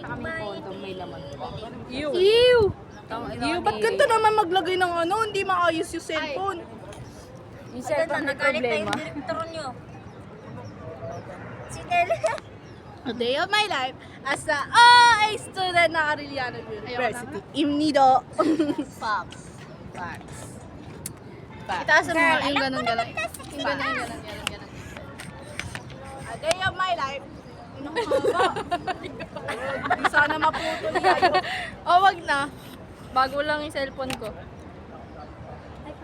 Tsaka may condom, may laman. Ew! Ew! Ew, ba't ganito naman maglagay ng ano? Hindi maayos yung cellphone. Yung cellphone may problema. Direktor nyo. Si Nele. A day of my life as a student ng Arellano University. Imnido. Pops. Facts. Itaas mo Girl, yung alam ko ganun-ganun. naman kasi Yung ganun-ganun. A day of my life. Hindi sana maputol yan. Oh, wag na. Bago lang yung cellphone ko.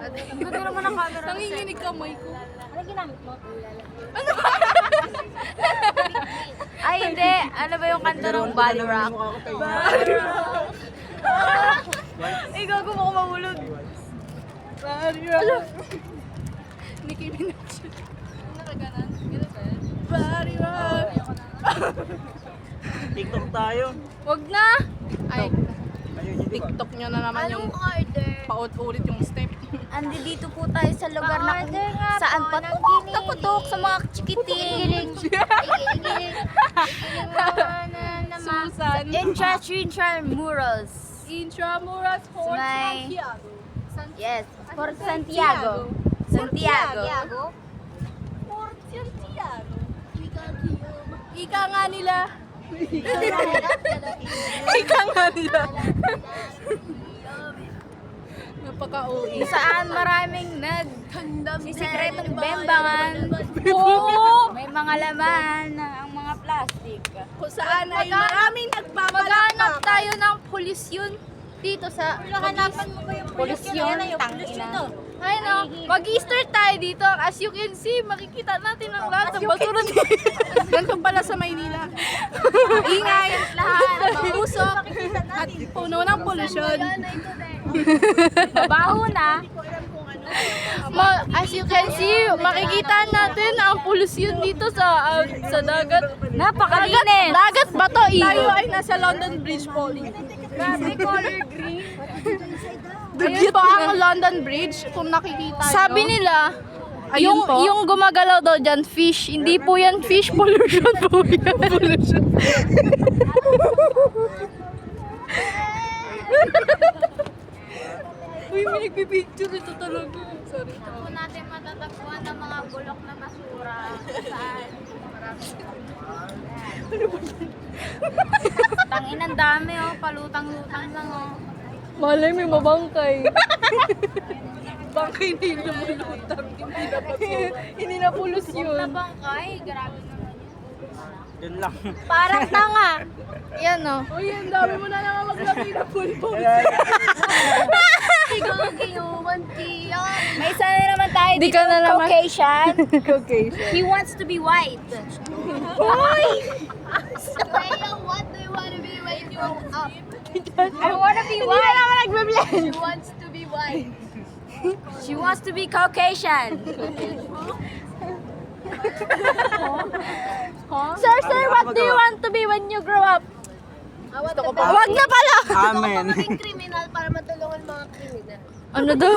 Ang ganda naman ang camera. Nanginginig kamay ko. Ano ginamit mo? Ay, hindi. Ano ba yung kanta ng Balrock? Ay, gago mo ko mahulog. Nicki Minaj. Nakaganan? Ganun ba yan? Body rock. TikTok tayo. Wag na! Ay, TikTok nyo na naman yung order? paut-ulit yung step. Andi dito po tayo sa lugar na kung Pa-order nga saan po ng patok giling. na patok sa mga chikiting. Susan. Intramurals. Intramuras Fort May- Santiago. Yes, Fort Santiago. Santiago. Fort Santiago. Ika nga nila. Ika nga nila. Napaka-uwi. saan maraming sikretong bembangan. Oo! May mga laman ang mga plastic. Kung saan ay maraming Maghanap nagpapalakpak. tayo ng polisyon dito sa Hanapan mo ba yung polisyon, tangina. Ay no, mag-i-start tayo dito. As you can see, makikita natin ang lahat ng basura dito. Ganito pala sa Maynila. Ingay, lahat, mausok, at puno ng polusyon. Babaho na. As you can see, makikita natin ang polusyon dito sa dagat. Napakalinis. Dagat ba to, Tayo ay nasa London Bridge Poly. Grabe, color green. Dito ang London Bridge, kung nakikita nyo. Sabi nila, Ayun po. yung gumagalaw daw dyan, fish. Hindi po yan fish, pollution po yan. Pollution. Uy, may nagpipicture ito talaga. Sorry. Po natin matatagpuan ng mga bulok na basura. Saan? Tangin ang dami oh, palutang-lutang lang oh. Malay, may mabangkay. Bangkay na yung lumulutang, hindi na basura. Hindi na polusyon. Nabangkay, grabe naman. Yun lang. Parang tanga. Yan oh. Uy, ang dami mo na naman maglagay na pulpos. May isa na naman tayo Di dito. ka na naman. Caucasian. Caucasian. He wants to be white. Hoy! What do you want to be when you grow up? I want to be Hindi na white. naman nagbe-blend. She wants to be white. She wants to be Caucasian. Sir, what do you want to be when you grow up? Gusto ko Wag na pala! Amen. Maging criminal para matulungan mga criminal. Ano daw?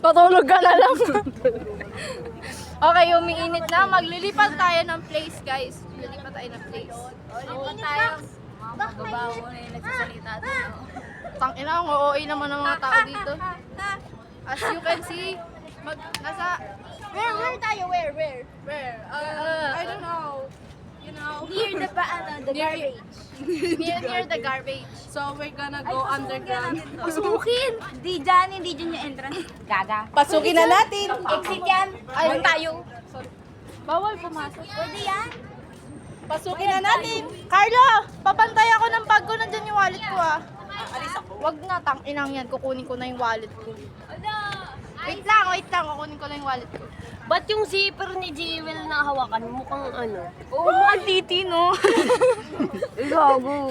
Patulog ka na lang. Okay, umiinit na. Maglilipat tayo ng place, guys. Lilipat tayo ng place. Doon tayo. Babaw na yung nagsasalita doon. Tangina, ang OOA naman ng mga tao dito. As you can see, nasa... Where tayo? Where? Where? I don't know. You know? Near the Near- garbage. Near the garbage. So we're gonna go underground. Pasukin! Hindi dyan yung entrance. Gaga. Pasukin na natin. Exit yan. Ay, tayo. Bawal pumasok. Pwede yan. Pasukin na natin. Carlo! Papantay ako ng bag ko. Nandyan yung wallet ko ah. Wag na, inang yan. Kukunin ko na yung wallet ko. Wait lang. Kukunin ko na yung wallet ko. Ba't yung zipper ni Jewel na hawakan mukhang ano? Oo, mukhang titi, no? Gago.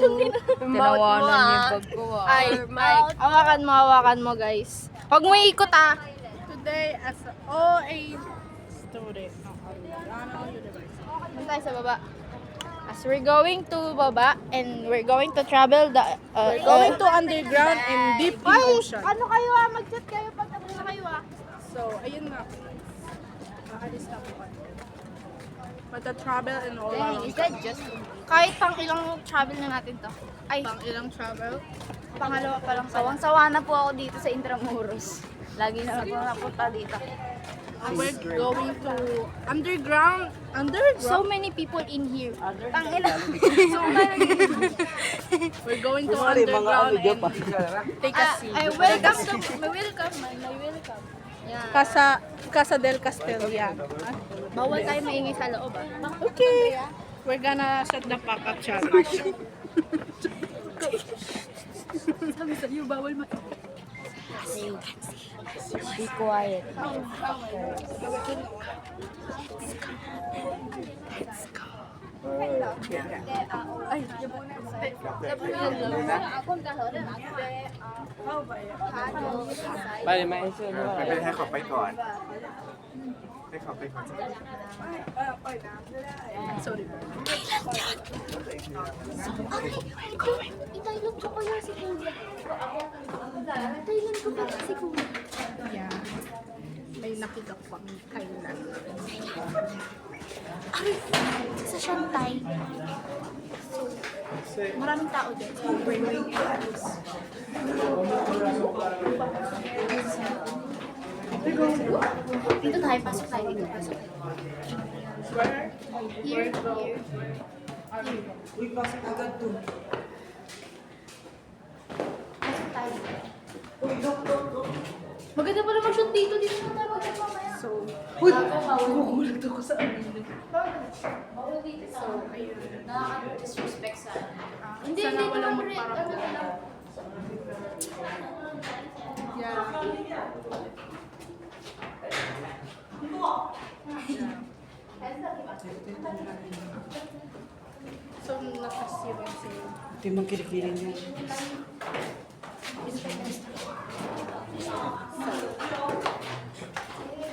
Tinawanan yung bag ko ah. Ay, hawakan mo guys. Huwag mo ikot ah. Today as OA student ng Arellano University. Doon tayo sa baba. As we're going to baba and we're going to travel the... We're going to underground and deep in ocean. Ano kayo ah? Mag-chat kayo pag tapos na kayo ah. So, ayun na. Aalis na po kami. But the travel and all Dang, is that just Kahit pang ilang travel na natin to. Ay, pang ilang travel? pangalawa pa lang pala. sawang-sawa na po ako dito sa Intramuros. Lagi na ako napunta dito. We're going to underground. So many people in here. Tangina. We're going to Kumari, mga underground ano dyan pa. and take a seat. Ay, welcome to, may welcome, may welcome. Yeah. Casa del Castel yan. Bawal tayo maingay sa loob ah. Okay. We're gonna set the pop-up challenge. Sabi sa'yo, bawal Be quiet.ไปไหมเชื่อด้วย ไม่เป็นให้เขาไปก่อน ให้เขาไปก่อน Sorry. Itailan ko kaya si Kuya. Itailan ko kaya si Kuya. Yeah. May nakita ko pang kailan. sa Shantai. So, maraming tao dyan. Dito tayo, pasok tayo dito. Pasok tayo. Here, here. Pasok tayo. Maganda pala mag-shoot dito. Dito na tayo mag-shoot mamaya. So, Bawal ako sa amin. Bawal dito. So, ayun. Nakaka-disrespect sa... Hindi, Sana hindi walang naman rin. magparap. Ano lang. Yeah. So, nakasiwan sa'yo. Hindi mo kirikirin yun.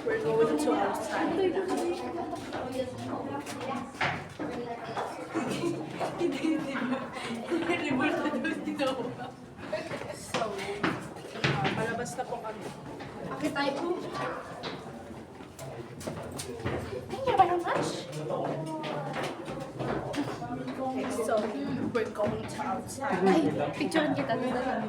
We're going to outside. So, palabas na po kami. Bakit tayo po? Ay, hindi ba yung match? So, we're going to outside. Ay, picturean kita. Dito lang.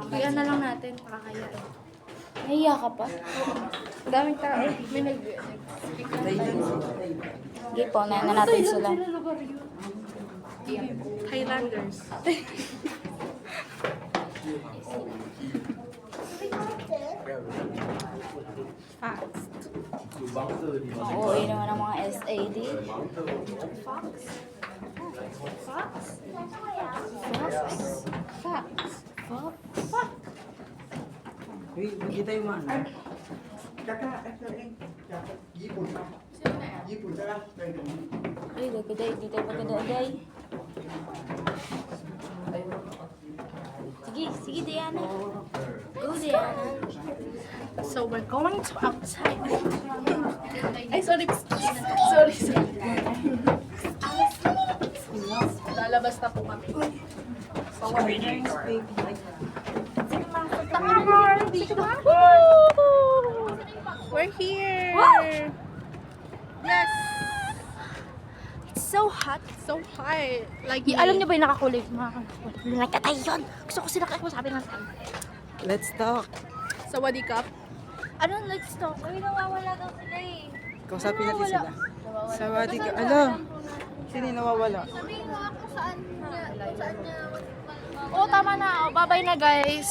Bigyan na lang natin, pakakaya. Nahiya ka pa? Ang daming tao. May Sige po, na natin sila. Highlanders. Fast. Uuwi naman ang mga SAD. Uy, magkita yung man. ญี่ปุ่นญี่ปุ่นใช่ไหมเคยดู Ay, gagaday. Dito ba gagaday? Sige, sige Diana. Go Diana. So, we're going to outside. Ay, sorry. Sorry. Lalabas na po kami. So, we're here. Yes. It's so hot. So hot. Like, Alam niyo ba yung nakakulay? Nakatay yun. Gusto ko sila sabi ng time. Let's talk. sa Wadi Cup. Ano, let's talk. Ay, nawawala daw sila eh. Kausapin natin sila. Sa Wadi ka. Ano? Sino yung nawawala? Sabihin mo ako saan niya. Oo, tama na. Bye-bye na, guys.